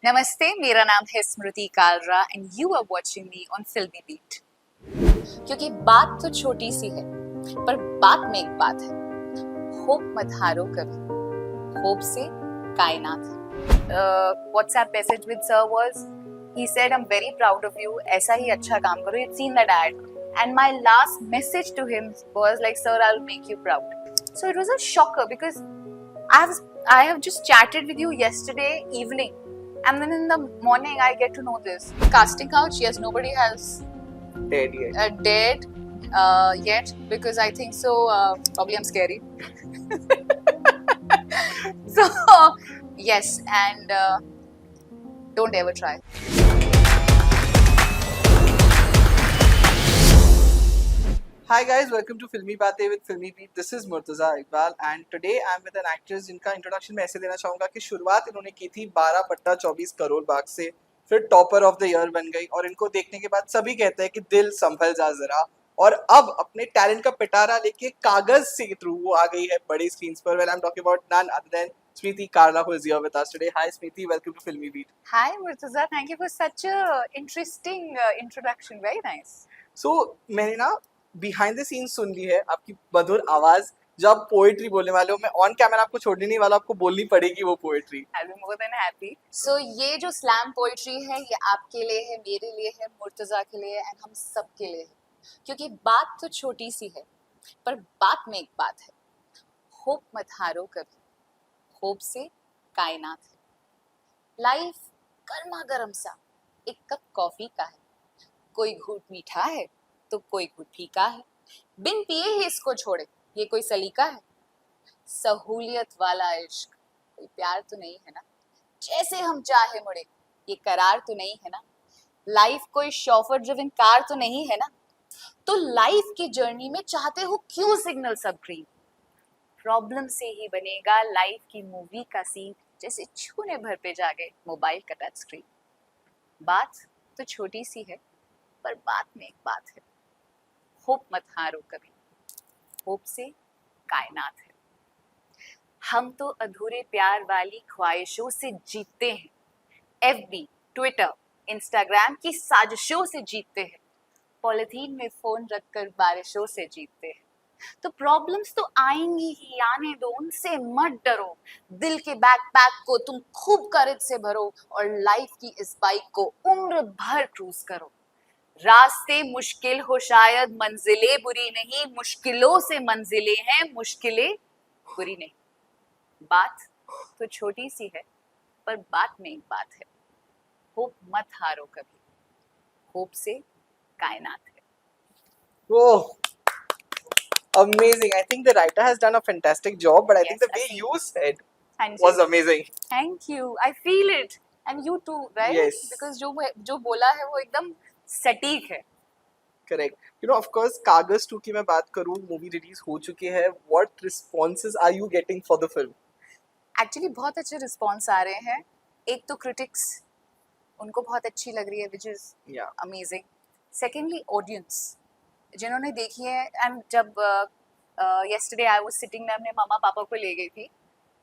नमस्ते, मेरा नाम है Smriti Kalra and you are watching me on Filmibeat. क्योंकि बात तो छोटी सी है, पर बात में एक बात है। होप मत हारो कभी, होप से कायनात है। WhatsApp message with sir was, he said I'm very proud of you, ऐसा ही अच्छा काम करो, you'd seen that ad, and my last message to him was like, sir, I'll make you proud. So it was a shocker because I have just chatted with you yesterday evening, and then in the morning I get to know this. Casting couch, yes, nobody has dared yet because I think so. Probably I'm scary. So yes, and don't ever try. Hi guys, welcome to Filmy Batein with Filmy Beat. This is Murtaza Iqbal and today I am with an actress जिनका introduction मैं ऐसे देना चाहूँगा कि शुरुआत इन्होंने की थी 12 पट्टा 24 करोड़ बाग से, फिर टॉपर ऑफ द ईयर बन गई और इनको देखने के बाद सभी कहते हैं कि दिल संभल जा जरा, और अब अपने टैलेंट का पिटारा लेके कागज से थ्रू वो आ गई है बड़ी स्क्रीन पर. Well, I'm talking about none other than Smriti Karla, who is here with us today. Hi Smriti, welcome to Filmy Beat. Hi Murtaza, thank you for such a interesting introduction. Very nice. So मैंने ना behind the scene सुन ली है आपकी मधुर आवाज. जब poetry बोलने वाले हो, मैं ऑन कैमरा आपको छोड़ने नहीं वाला, आपको बोलनी पड़ेगी वो poetry. I'll be more than happy. So ये जो स्लैम पोइट्री है, ये आपके लिए है, मेरे लिए है, मुर्तजा के लिए एंड हम सब के लिए है. क्योंकि बात तो छोटी सी है, पर बात में एक बात है. होप मत हारो कभी, होप से कायनात है. लाइफ गर्मा गर्म सा एक कप कॉफी का है. कोई घूंट मीठा है तो कोई घूंट फीका है. बिन पिए ही इसको छोड़े, ये कोई सलीका है. सहूलियत वाला इश्क कोई प्यार तो नहीं है ना. जैसे हम चाहे मुड़े, ये करार तो नहीं है ना. लाइफ कोई शॉफर ड्रिवन कार तो नहीं है ना. तो लाइफ की जर्नी में चाहते हो क्यों सिग्नल सब ग्रीन. प्रॉब्लम से ही बनेगा लाइफ की मूवी का सीन, जैसे छूने भर पे जागे मोबाइल का टच स्क्रीन. बात तो छोटी सी है, पर बात में एक बात है. होप मत हारो कभी, होप से कायनात है. हम तो अधूरे प्यार वाली ख्वाहिशों से जीतते हैं. FB, ट्विटर, इंस्टाग्राम की साजिशों से जीतते हैं. पॉलिथीन में फोन रखकर बारिशों से जीतते हैं. तो प्रॉब्लम्स तो आएंगी ही, आने दो, उनसे मत डरो. दिल के बैकपैक को तुम खूब करेज से भरो और लाइफ की इस बाइक को उम्र भर क्रूज करो. रास्ते मुश्किल हो शायद, मंजिलें बुरी नहीं, मुश्किलों से मंजिलें हैं, मुश्किलें बुरी नहीं. बात तो छोटी सी है, पर बात में एक बात है. होप मत हारो कभी, होप से कायनात है. Oh, amazing. I think the writer has done a fantastic job, but I think the Yes, I way think- you said Thank was you. amazing. Thank you. I feel it. And you too, right? Yes. Because जो बोला है वो एकदम सटीक है. Correct. You know, of course, कागज 2 की मैं बात करूँ, मूवी रिलीज हो चुकी है. What responses are you getting for the film? Actually बहुत अच्छे रिस्पॉन्स आ रहे हैं. एक तो क्रिटिक्स, उनको बहुत अच्छी लग रही है, which is Yeah. Amazing. Secondly audience जिन्होंने देखी है. एंड जब yesterday आई वाज सिटिंग, मैं अपने मामा पापा को ले गई थी,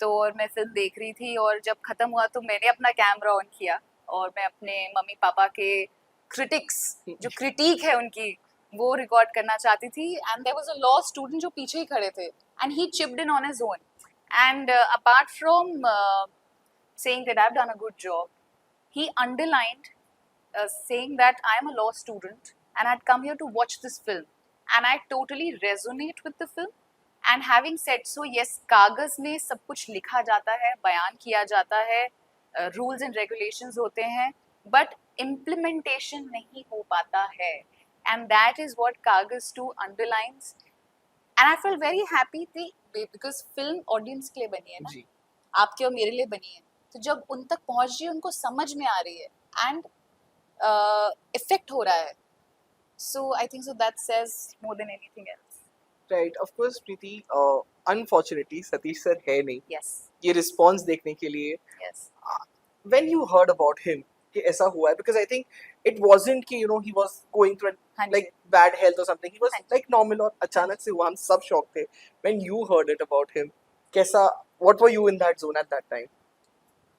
तो और मैं फिल्म देख रही थी, और जब खत्म हुआ तो मैंने अपना कैमरा ऑन किया और मैं अपने मम्मी पापा के क्रिटिक्स, जो क्रिटिक है उनकी, वो रिकॉर्ड करना चाहती थी. And there was a law student जो पीछे ही खड़े थे, and he chipped in on his own. And apart from saying that I've done a good job, he underlined saying that I am a law student and I'd come here to watch this film, and I totally resonate with the film. And having said so, yes, कागज में सब कुछ लिखा जाता है, बयान किया जाता है, रूल्स एंड रेगुलेशंस होते हैं, बट इम्प्लीमेंटेशन नहीं हो पाता है. एंड दैट इज व्हाट कागज 2 underlines. And I feel very happy थी बिकॉज फिल्म ऑडियंस के लिए बनी है ना, जी. आपके और मेरे लिए बनी है. तो जब उन तक पहुंच रही है, उनको समझ में आ रही है एंड इफेक्ट हो रहा है. So I think so that says more than anything else. Right. Of course, Preeti, unfortunately, Satish sir है नहीं यस ये रिस्पॉन्स देखने के लिए. Yes. When you heard about him कि ऐसा हुआ है, because I think it wasn't कि you know he was going through हाँ जी. like bad health or something, he was हाँ जी. like normal, और अचानक से हुआ, हम सब शॉक थे. When you heard it about him, कैसा, what were you in that zone at that time?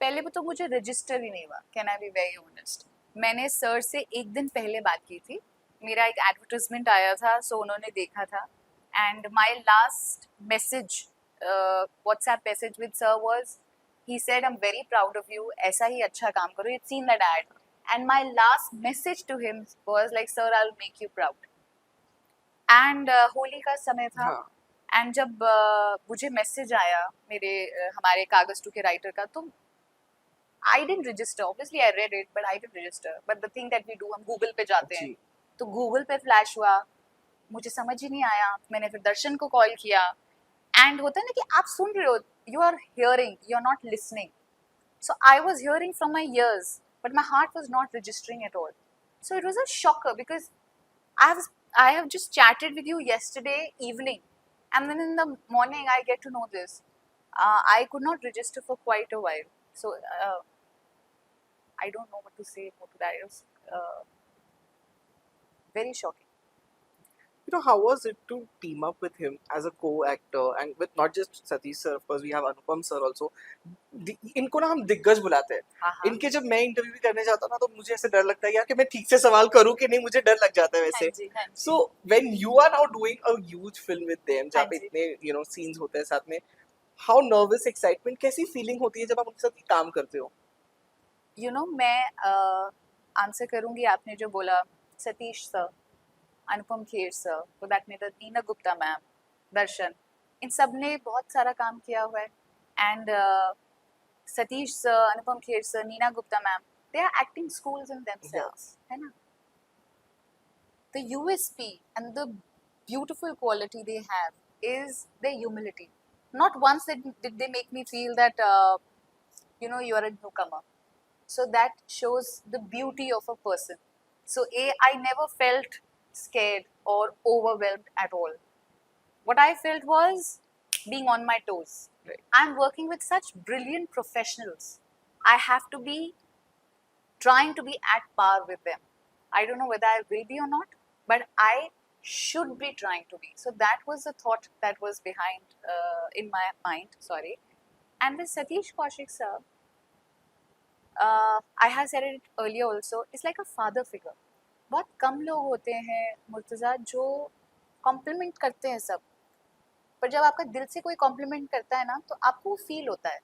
पहले तो मुझे रजिस्टर ही नहीं हुआ, can I B very honest. मैंने सर से एक दिन पहले बात की थी, मेरा एक एडवर्टाइजमेंट आया था, सो उन्होंने देखा था, and my last message, WhatsApp message with sir was, he said I am very proud of you, ऐसा ही अच्छा काम करो, it's seen that ad, and my last message to him was like sir I will make you proud. And Holi का समय था, हाँ and जब मुझे मैसेज आया मेरे हमारे कागज टू के राइटर का, तो I didn't register. Obviously, I read it, but I didn't register. But the thing that we do, हम Google पे जाते हैं, जी तो Google पे फ्लैश हुआ, मुझे समझ ही नहीं आया, मैंने फिर दर्शन को कॉल किया, एंड होता है ना कि आप सुन रहे हो, you are hearing, you are not listening. So I was hearing from my ears, but my heart was not registering at all. So it was a shocker because I have I have just chatted with you yesterday evening, and then in the morning I get to know this. I could not register for quite a while. So I don't know what to say more to that. It was very shocking. you know how was it to team up with him as a co-actor and with not just Satish sir, of course we have Anupam sir also. इनको ना हम दिग्गज बुलाते हैं, हाँ हाँ इनके जब मैं इंटरव्यू भी करने जाता हूँ ना, तो मुझे ऐसे डर लगता है यार कि मैं ठीक से सवाल करूँ कि नहीं, मुझे डर लग जाता है हाँ वैसे. जी हाँ जी So when you are now doing a huge film with them, जहाँ हाँ पे जी. इतने you know scenes होते हैं साथ में, how nervous excitement, कैसी फीलिंग होती है जब आप उनके साथ काम करते हो? You know, मैं आंसर करूंगी आपने जो बोला, Satish sir, Anupam Kher sir, for that matter Neena Gupta ma'am, Darshan, इन सब ने बहुत सारा काम किया हुआ है, and Satish sir, Anupam Kher sir, Neena Gupta ma'am, they are acting schools in themselves, है ना? The USP and the beautiful quality they have is their humility. Not once did they make me feel that you are a newcomer. So that shows the beauty of a person. So I never felt scared or overwhelmed at all. What I felt was being on my toes. Right. I'm working with such brilliant professionals. I have to be trying to be at par with them. I don't know whether I will be or not, but I should be trying to be. So that was the thought that was behind in my mind. Sorry. And with Satish Kaushik sir, I have said it earlier also. It's like a father figure. बहुत कम लोग होते हैं मुर्तज़ा जो complement करते हैं सब, पर जब आपका दिल से कोई कॉम्प्लीमेंट करता है ना, तो आपको फील होता है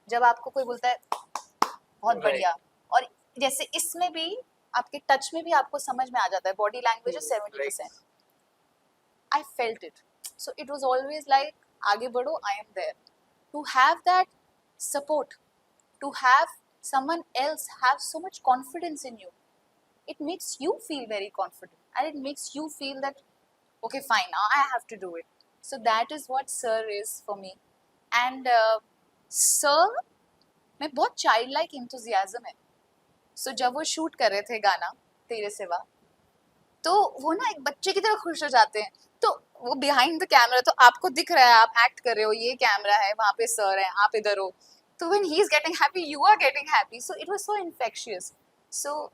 जब आपको कोई बोलता है बहुत Right. बढ़िया. और जैसे इसमें भी आपके टच में भी आपको समझ में आ जाता है, body language is 70%. I felt it. So it was always like आगे बढ़ो, I am there to have that support, to have someone else have so much confidence in you. It makes you feel very confident and it makes you feel that okay fine, now I have to do it. So that is what sir is for me. And sir में बहुत child like enthusiasm है. सो जब वो shoot कर रहे थे गाना तेरे सिवा, तो वो ना एक बच्चे की तरह खुश हो जाते हैं. तो वो बिहाइंड द कैमरा तो आपको दिख रहा है, आप एक्ट कर रहे हो, ये कैमरा है, वहाँ पे सर है, आप इधर हो, तो when he is getting happy you are getting happy. So it was so infectious. So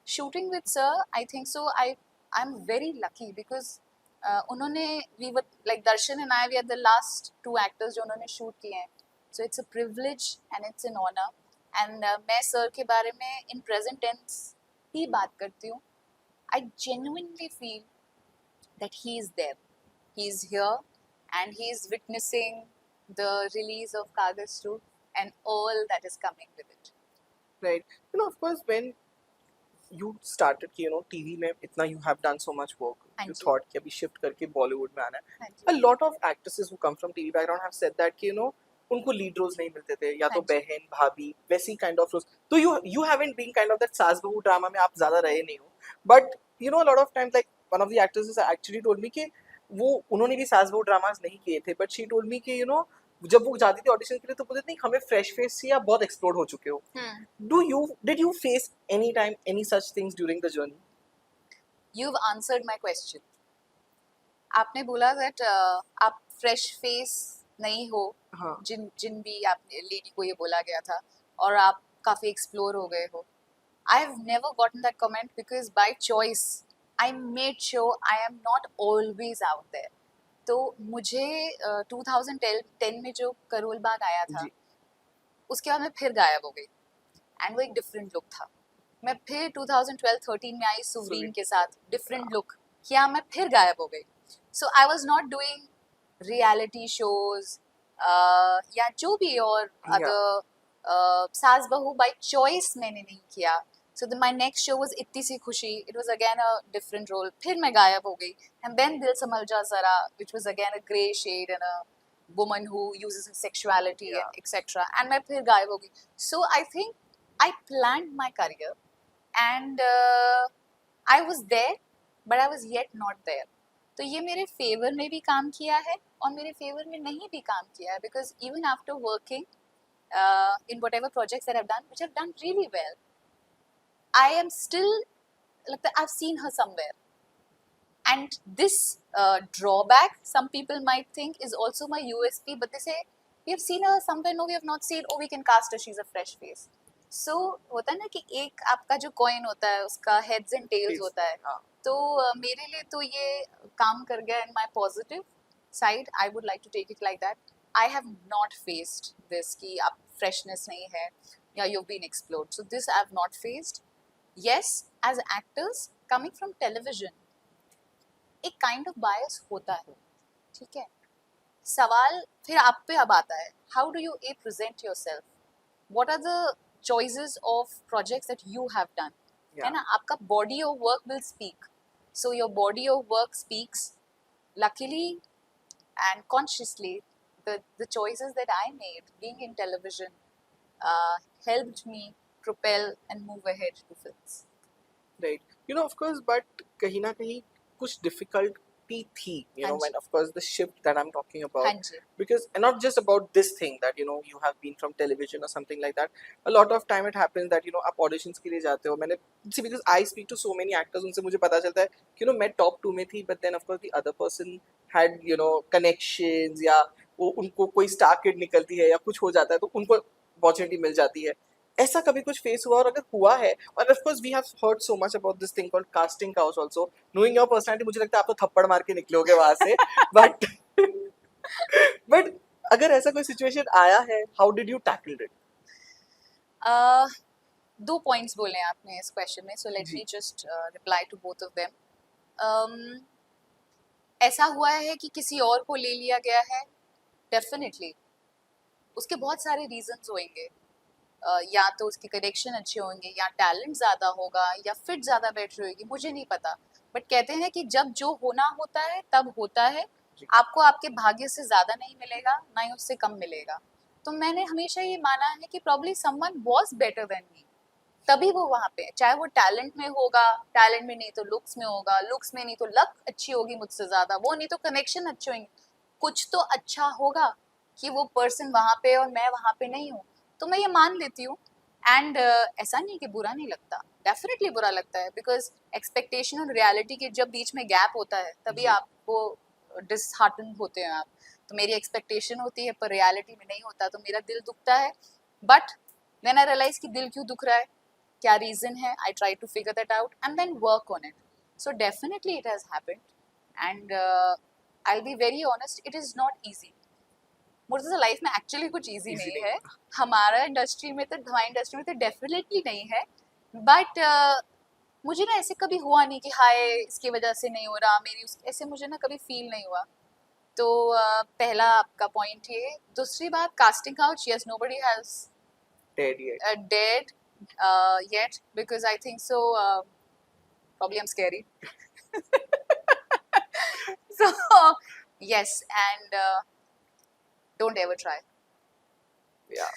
shooting with sir, I think so I am very lucky because उन्होंने we were like Darshan and I, we are the last 2 actors जो उन्होंने shoot किए हैं. So it's a privilege and it's an honour. And मैं sir के बारे में in present tense ही बात करती हूँ. I genuinely feel that he is there. He is here and he is witnessing the release of Kagas 2 and all that is coming with it. Right. You know, of course, when you started कि you know TV में इतना you have done so much work, हाँ you ji. thought कि अभी shift करके Bollywood में आना है. हाँ A ji. lot of actresses who come from TV background have said that कि you know उनको lead roles नहीं मिलते थे, या तो हाँ जी. बहन भाभी वैसी kind of roles. तो you haven't been kind of that सास बहू drama में आप ज़्यादा रहे नहीं हो. But you know a lot of times like one of the actresses actually told me कि वो उन्होंने भी सास बहू dramas नहीं किए थे, but she told me कि you know जब वो जाती थी ऑडिशन के लिए तो बोलते नहीं हमें फ्रेश फेस चाहिए, आप बहुत एक्सप्लोर हो चुके हो. Did you face any time any such things during the journey? You've answered my question. आपने बोला that आप fresh face नहीं हो, हाँ. जिन भी आपने लेडी को ये बोला गया था, और आप काफ़ी एक्सप्लोर हो गए हो. I have never gotten that comment because by choice I made sure I am not always out there. तो मुझे 2010 में जो करोल बाग आया था, जी. उसके बाद मैं फिर गायब हो गई एंड वो एक डिफरेंट लुक था। मैं फिर 2012-13 में आई सुवरीन के साथ, डिफरेंट लुक किया, मैं फिर गायब हो गई। So I was not doing reality shows या जो भी और अदर सास बहू बाय चॉइस मैंने नहीं किया। So my next show was Itti Si Khushi, it was again a different role, फिर मैं गायब हो गई। एंड देन दिल Sambhal Ja Zara, which was again a grey shade and a woman who uses her sexuality Yeah. and etc. And मैं फिर गायब हो गई। So I think I planned my career and I was there but I was yet not there. तो ये मेरे favour में भी काम किया है और मेरे फेवर में नहीं भी काम किया है, because even after working in whatever projects that I've done, which I've done really well, I am still like I've seen her somewhere. And this drawback, some people might think, is also my USP, but they say, we have seen her somewhere, no, we have not seen, oh, we can cast her, she's a fresh face. So होता है ना कि एक आपका जो coin होता है उसका हेड्स एंड टेल्स होता है, तो मेरे लिए तो ये काम कर गया in my positive side. I would like to take it like that. I have not faced this कि आप फ्रेशनेस नहीं है या you been explored, so this I have not faced. Yes, as actors coming from television एक kind of bias होता है, ठीक है। सवाल फिर आप पे अब आता है, how do you a present yourself, what are the choices of projects that you have done, है ना। आपका body of work will speak, so your body of work speaks. Luckily and consciously, the choices that I made being in television helped me propel and move ahead to films. Right. You know, of course, but kahin na kahin kuch difficulty thi, you know, when of course the shift that I'm talking about. Hanji. Because and not just about this thing that, you know, you have been from television or something like that. A lot of time it happens that, you know, आप auditions के लिए जाते हो। मैंने see, because I speak to so many actors, उनसे मुझे पता चलता है कि, you know, मैं top 2 में थी, but then of course the other person had, you know, connections, या वो उनको कोई star kid निकलती है या कुछ हो जाता है तो उनको opportunity मिल जाती है। ऐसा कभी कुछ फेस हुआ, और अगर हुआ है, और of course we have heard so much about this thing called casting couch also, knowing your personality मुझे लगता है आप तो थप्पड़ मार के निकलोगे वहां से। बट बट अगर ऐसा कोई सिचुएशन आया है, how did you tackle it? दो पॉइंट्स बोले आपने इस क्वेश्चन में, so let me just reply to both of them. ऐसा हुआ है कि किसी और को ले लिया गया है, डेफिनेटली उसके बहुत सारे रीजंस होंगे। या तो उसके कनेक्शन अच्छे होंगे, या टैलेंट ज़्यादा होगा, या फिट ज़्यादा बेटर होगी, मुझे नहीं पता। बट कहते हैं कि जब जो होना होता है तब होता है, आपको आपके भाग्य से ज़्यादा नहीं मिलेगा, ना ही उससे कम मिलेगा। तो मैंने हमेशा ये माना है कि probably someone was better than me, तभी वो वहाँ पे, चाहे वो टैलेंट में होगा, टैलेंट में नहीं तो लुक्स में होगा, लुक्स में नहीं तो लक अच्छी होगी मुझसे ज़्यादा, वो नहीं तो कनेक्शन अच्छे होंगे, कुछ तो अच्छा होगा कि वो पर्सन वहाँ पे और मैं वहाँ पे नहीं हूँ। तो मैं ये मान लेती हूँ। एंड ऐसा नहीं कि बुरा नहीं लगता, डेफिनेटली बुरा लगता है, बिकॉज एक्सपेक्टेशन और रियलिटी के जब बीच में गैप होता है तभी आपको डिसहार्टन होते हैं आप। तो मेरी एक्सपेक्टेशन होती है पर रियलिटी में नहीं होता, तो मेरा दिल दुखता है। बट व्हेन आई रियलाइज कि दिल क्यों दुख रहा है, क्या रीज़न है, I try to figure that out and then work on it. So definitely it has happened and I will be very honest, it is not easy. Murtaza life में actually कुछ इजी नहीं है, हमारा इंडस्ट्री में तो, हमारी industry में तो डेफिनेटली नहीं है। बट मुझे ना ऐसे कभी हुआ नहीं कि हाय इसकी वजह से नहीं हो रहा, मेरी ऐसे मुझे ना कभी फील नहीं हुआ। तो पहला आपका पॉइंट ये। दूसरी बात, casting couch, yes, nobody has dead yet, because I think so probably I'm scary. So yes, and don't ever try. Yeah.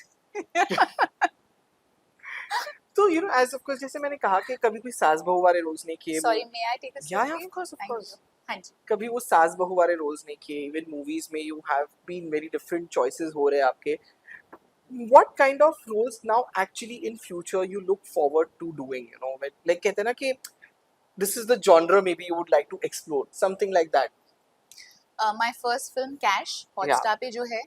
तो you know, as of course जैसे मैंने कहा कि कभी कोई सास बहू वाले रोल्स नहीं किए। Sorry, may I take a sip? Yeah, of course, of Thank course. you. हाँ जी। कभी वो सास बहू वाले रोल्स नहीं किए। इवन मूवीज में you have been very different choices हो रहे हैं आपके। What kind of roles now actually in future you look forward to doing, you know, like कहते हैं ना कि this is the genre maybe you would like to explore, something like that. My first film Cash Hotstar पे जो है,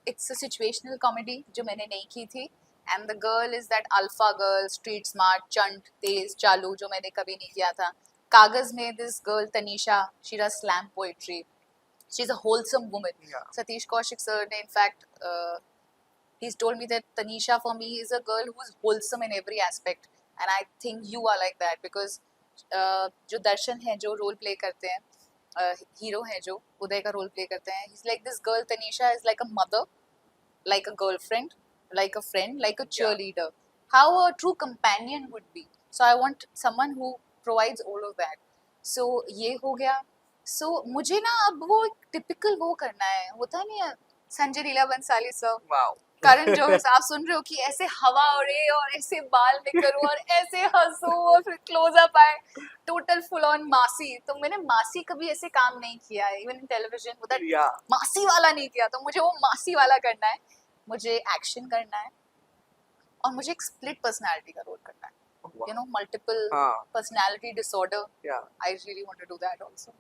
it's a situational comedy जो मैंने नहीं की थी, and the girl is that alpha girl, street smart, चंट, तेज, चालू, जो मैंने कभी नहीं किया था। कागज में this girl Tanisha, she does slam poetry, she's a wholesome woman. Satish Kaushik sir ने in fact he's told me that Tanisha for me is a girl who's wholesome in every aspect, and I think you are like that because जो दर्शन है जो role play करते हैं hero है जो उदय का role play करते हैं, he's like this girl Tanisha is like a mother, like a girlfriend, like a friend, like a cheerleader. How a true companion would be. So I want someone who provides all of that. So ये हो गया. So मुझे ना अब वो typical वो करना है, होता नहीं है संजय लीला बंसाली सर, वाओ करण जोहर आप सुन रहे हो कि ऐसे हवा उड़े और ऐसे बाल में करूँ और ऐसे हंसू और फिर क्लोज अप आए, टोटल फुल ऑन मासी. तो मैंने मासी कभी ऐसे काम नहीं किया है, इवन इन टेलीविजन वो या मासी वाला नहीं किया, तो मुझे वो मासी वाला करना है. मुझे एक्शन करना है और मुझे एक स्प्लिट पर्सनालिटी का रोल करना है, यू नो मल्टीपल हाँ personality disorder. Yeah I really want to do that also.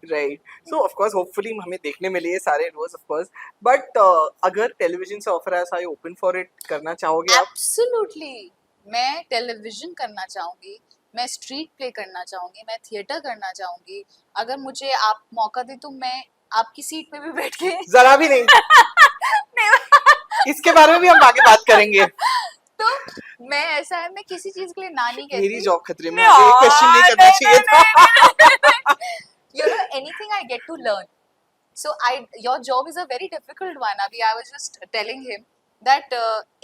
Right. So of course hopefully हमें देखने मिले ये सारे रोल्स ऑफ कोर्स, बट अगर टेलीविजन से ऑफर आया, आई ओपन फॉर इट, करना चाहोगे आप? एब्सोल्युटली. मैं टेलीविजन करना चाहूंगी, मैं स्ट्रीट प्ले करना चाहूंगी, मैं थिएटर करना चाहूंगी. अगर मुझे आप मौका दे तो मैं आपकी सीट पे भी बैठ के जरा भी नहीं. इसके बारे में भी हम आगे बात करेंगे. तो मैं ऐसा है, मैं किसी चीज के लिए ना नहीं कहती. मेरी जॉब खतरे में आ गई, ये क्वेश्चन नहीं करना चाहिए था. You know, anything I get to learn. So your job is a very difficult one. Abhi I was just telling him that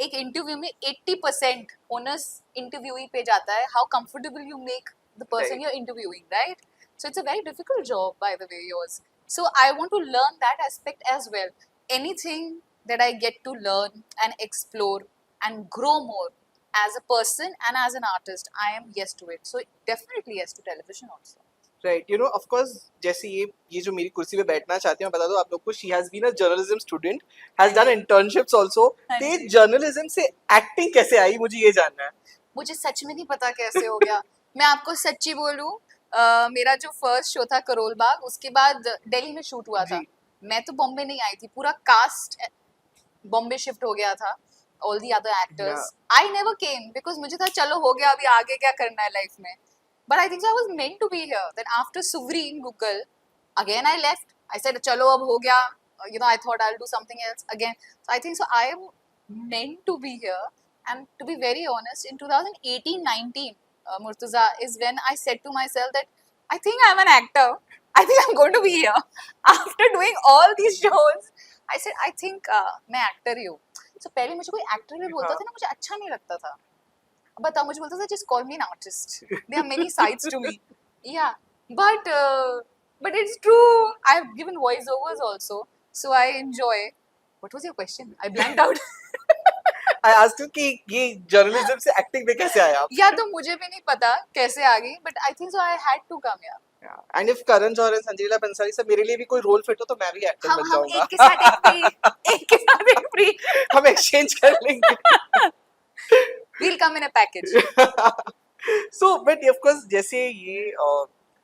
एक interview में 80% onus interviewee पे जाता है. How comfortable you make the person Right. you're interviewing, right? So it's a very difficult job, by the way, yours. So I want to learn that aspect as well. Anything that I get to learn and explore and grow more as a person and as an artist, I am yes to it. So definitely yes to television also. Right. You know of course जैसे ये जो मेरी कुर्सी पे बैठना चाहती हूँ, बता दो आप लोग को, she has been a journalism student, has done internships also. हाँ ते जी. जर्नलिज्म से एक्टिंग कैसे आई, मुझे ये जानना है. मुझे सच में नहीं पता कैसे हो गया. मैं आपको सच्ची बोलूं, मेरा जो फर्स्ट शो था करोल बाग, उसके बाद दिल्ली में शूट हुआ था. जी. मैं तो बॉम्बे नहीं आई थी, पूरा कास्ट बॉम्बे शिफ्ट हो गया था. All the other actors, I never came because मुझे था चलो हो गया, अभी आगे क्या करना है लाइफ में. But I think I was meant to be here. Then after Suvreen Guggal again I left. I said चलो अब हो गया, you know, I thought I'll do something else again. So I think so I am meant to be here. And to be very honest, in 2018-19, Murtaza, is when I said to myself that I think I'm an actor. I think I'm going to be here. After doing all these shows, I said I think मैं actor ही हूँ. So पहले मुझे कोई actor भी बोलता था ना, मुझे अच्छा नहीं लगता था. बताओ, मुझे बोलता था just call me an artist. There are many sides to me. Yeah, but it's true. I've given voiceovers also, so I enjoy. What was your question? I blanked out. I asked you कि ये journalism से acting पे कैसे आया आप? या तो मुझे भी नहीं पता कैसे आ गई, but I think so I had to come here. And if Karan Johar and Sanjay Leela Bhansali से मेरे लिए भी कोई रोल फिट हो तो मैं भी एक्टर बन हम जाऊंगा. एक के साथ एक फ्री, एक के साथ एक फ्री. हम एक्सचेंज कर लेंगे. We'll come in a package. So but of course जैसे ये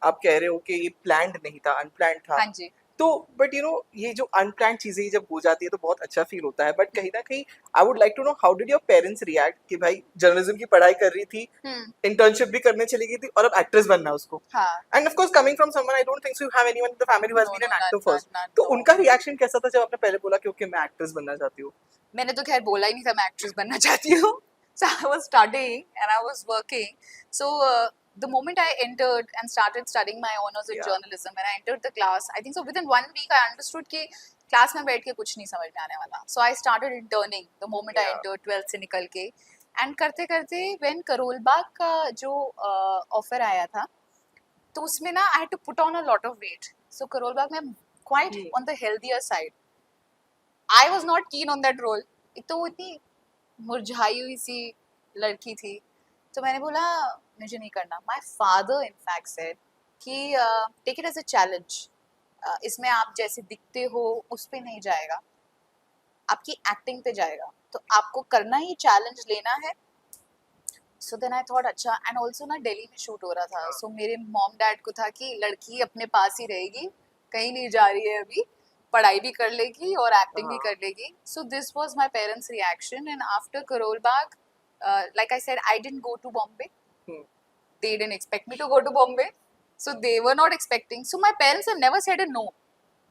आप कह रहे हो कि ये प्लान्ड नहीं था, अनप्लान्ड था. हाँ जी. तो बट यू नो ये जो अनप्लान्ड चीजें जब हो जाती है तो बहुत अच्छा फील होता है. बट कहीं ना कहीं I would like to know how did your parents react कि भाई जर्नलिज्म की पढ़ाई कर रही थी, इंटर्नशिप भी करने चली गई थी और अब एक्ट्रेस बनना है उसको. हाँ. And of course coming from someone, I don't think so you have anyone in the family who has No, been no, an actor none, first. none, तो no. उनका रिएक्शन कैसा था जब आपने पहले बोला कि ओके मैं एक्ट्रेस बनना चाहती हूँ? मैंने तो खैर बोला ही नहीं था मैं एक्ट्रेस बनना चाहती हूँ. So I was studying and I was working. So the moment I entered and started studying my honors in Yeah. journalism, and I entered the class, I think so within 1 week I understood कि class में बैठ के कुछ नहीं समझ में आने वाला. So I started interning the moment I Yeah. entered 12th से निकल के. And करते करते when करोल बाग का जो ऑफर आया था, तो उसमें ना I had to put on a lot of weight. So Karol Bagh में I'm quite on the healthier side. I was not keen on that role. एक तो वो इतनी मुरझाई हुई सी लड़की थी, तो मैंने बोला मुझे नहीं करना. माई फादर इनफैक्ट सेड कि take it as a challenge. इसमें आप जैसे दिखते हो उस पे नहीं जाएगा, आपकी एक्टिंग पे जाएगा, तो आपको करना ही चैलेंज लेना है. सो देन आई थॉट अच्छा. एंड ऑल्सो ना दिल्ली में शूट हो रहा था, सो मेरे मॉम डैड को था कि लड़की अपने पास ही रहेगी, कहीं नहीं जा रही है अभी, पढ़ाई भी कर लेगी और एक्टिंग भी कर लेगी. So this was my parents reaction. And after Karol Bagh, like I said, I didn't go to Bombay. They didn't expect me to go to Bombay, so they were not expecting. So my parents have never said a no.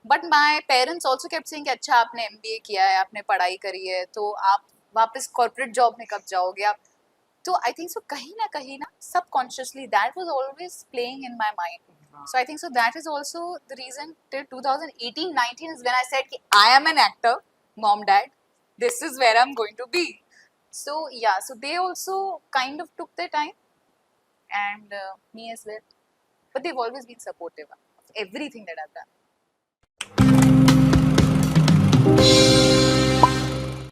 But my parents also kept saying कि अच्छा आपने MBA किया है, आपने पढ़ाई करी है, तो आप वापस कॉर्पोरेट जॉब में कब जाओगे आप? तो आई थिंक सो कहीं ना subconsciously that was always playing in my mind. So I think so that is also the reason till 2018-19 is when I said कि I am an actor, mom dad, this is where I'm going to be. So yeah, so they also kind of took their time, and me as well, but they've always been supportive of everything that I've done.